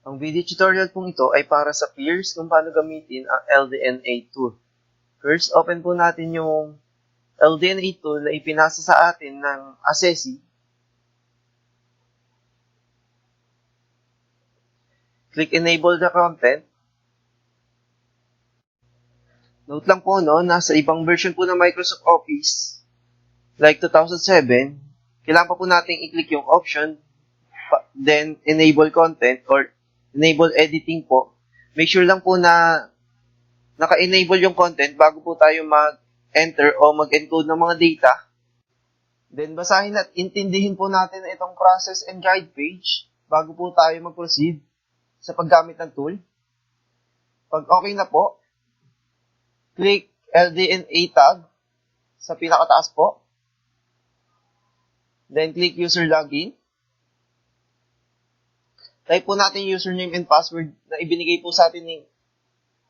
Ang video tutorial pong ito ay para sa peers kung paano gamitin ang LDNA tool. First, open po natin yung LDNA tool na ipinasa sa atin ng Assessee. Click Enable the Content. Note lang po, nasa ibang version po ng Microsoft Office, like 2007, kailangan pa po natin i-click yung option, then Enable Content or Enable Editing po. Make sure lang po na naka-enable yung content bago po tayo mag-enter o mag-encode ng mga data. Then, basahin at intindihin po natin itong process and guide page bago po tayo mag-proceed sa paggamit ng tool. Pag okay na po, click LDNA tag sa pinakataas po. Then, click User Login. Type po natin yung username and password na ibinigay po sa atin ng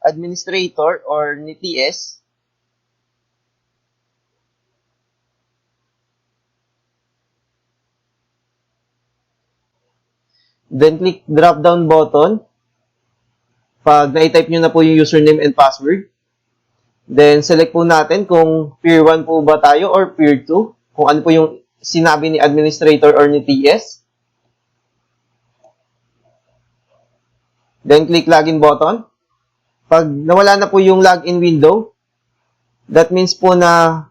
administrator or ni TS. Then, click drop-down button. Pag na-type nyo na po yung username and password, then, select po natin kung Peer 1 po ba tayo or Peer 2. Kung ano po yung sinabi ni administrator or ni TS. Then, click login button. Pag nawala na po yung login window, that means po na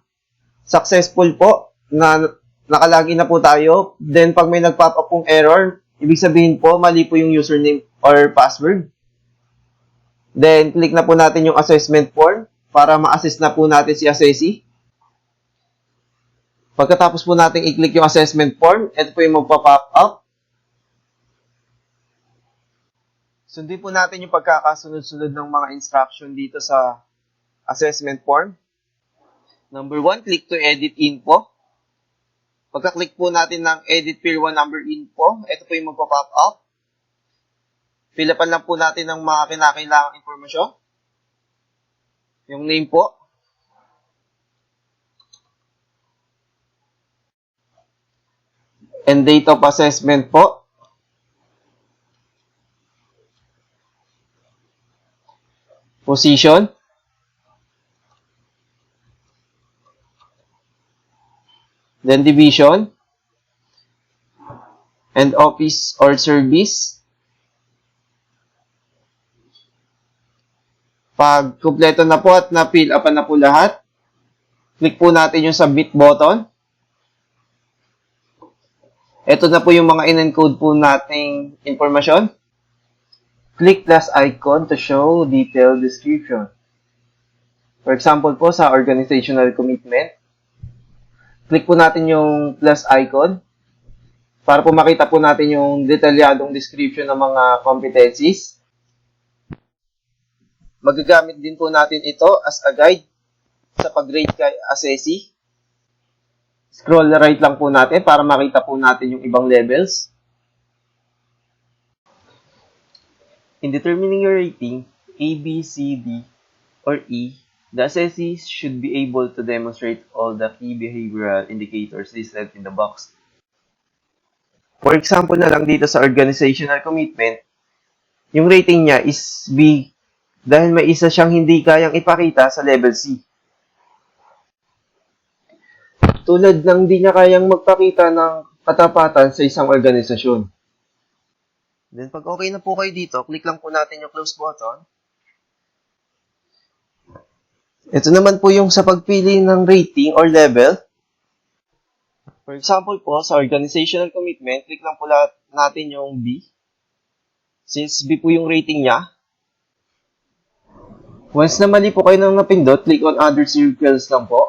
successful po, na nakalogin na po tayo. Then, pag may nag-pop up pong error, ibig sabihin po, mali po yung username or password. Then, click na po natin yung assessment form para ma-assess na po natin si Assessee. Pagkatapos po natin i-click yung assessment form, ito po yung magpa-pop up. Sundin po natin yung pagkakasunod-sunod ng mga instruction dito sa assessment form. Number 1, click to edit info. Pagka-click po natin ng edit peer 1 number info, ito po yung magpa-pop up. Fill upan lang po natin ng mga kinakailangang informasyon. Yung name po. And date of assessment po. Position. Then division. And office or service. Pag kumpleto na po at na-fill upan na po lahat, click po natin yung submit button. Ito na po yung mga in-encode po nating informasyon. Click plus icon to show detailed description. For example po, sa organizational commitment, click po natin yung plus icon para po makita po natin yung detalyadong description ng mga competencies. Magagamit din po natin ito as a guide sa pag-rate kay Assessee. Scroll right lang po natin para makita po natin yung ibang levels. In determining your rating, A, B, C, D, or E, the assessee should be able to demonstrate all the key behavioral indicators listed in the box. For example na lang dito sa organizational commitment, yung rating niya is B dahil may isa siyang hindi kayang ipakita sa level C. Tulad ng hindi niya kayang magpakita ng katapatan sa isang organisasyon. Then, pag okay na po kayo dito, click lang po natin yung close button. Ito naman po yung sa pagpili ng rating or level. For example po, sa organizational commitment, click lang po natin yung B. Since B po yung rating niya. Once na mali po kayo nang napindot, click on other circles lang po.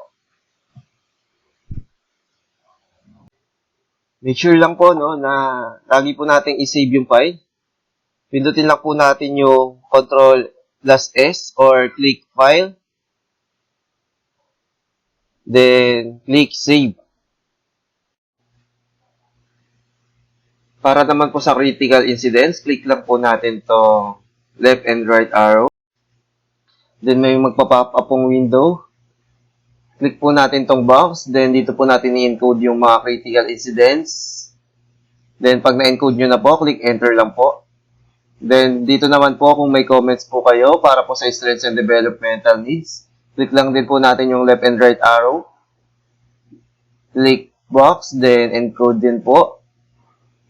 Make sure lang po na lagi po natin i-save yung file. Pindutin lang po natin yung Ctrl plus S or click File. Then, click Save. Para naman po sa critical incidents, click lang po natin to left and right arrow. Then, may magpa-pop up pong window. Click po natin tong box. Then, dito po natin i-encode yung mga critical incidents. Then, pag na-encode nyo na po, click Enter lang po. Then, dito naman po kung may comments po kayo para po sa strengths and developmental needs, click lang din po natin yung left and right arrow. Click box, then encode din po.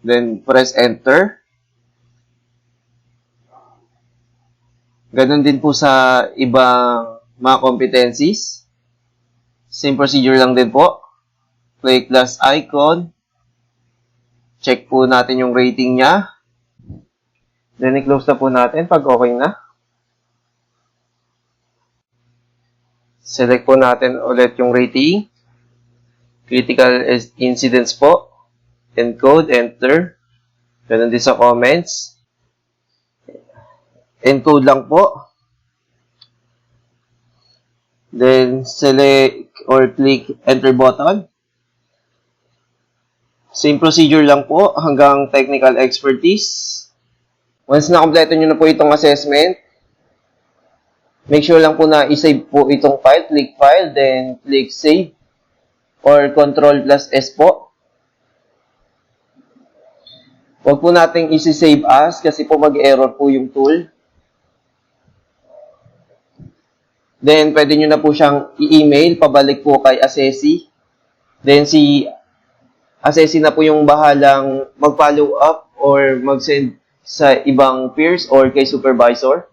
Then, press enter. Ganon din po sa ibang mga competencies. Same procedure lang din po. Click plus icon. Check po natin yung rating niya. Then, i-close na po natin pag okay na. Select po natin ulit yung rating. Critical incidents po. Encode, enter. Ganun din sa comments. Encode lang po. Then, select or click enter button. Same procedure lang po hanggang technical expertise. Once na kompleto nyo na po itong assessment, make sure lang po na i-save po itong file. Click file, then click save or control plus S po. Huwag po nating isi-save as kasi po mag-error po yung tool. Then, pwede nyo na po siyang i-email, pabalik po kay assessee. Then, si assessee na po yung bahalang mag-follow up or mag-send sa ibang peers or kay supervisor.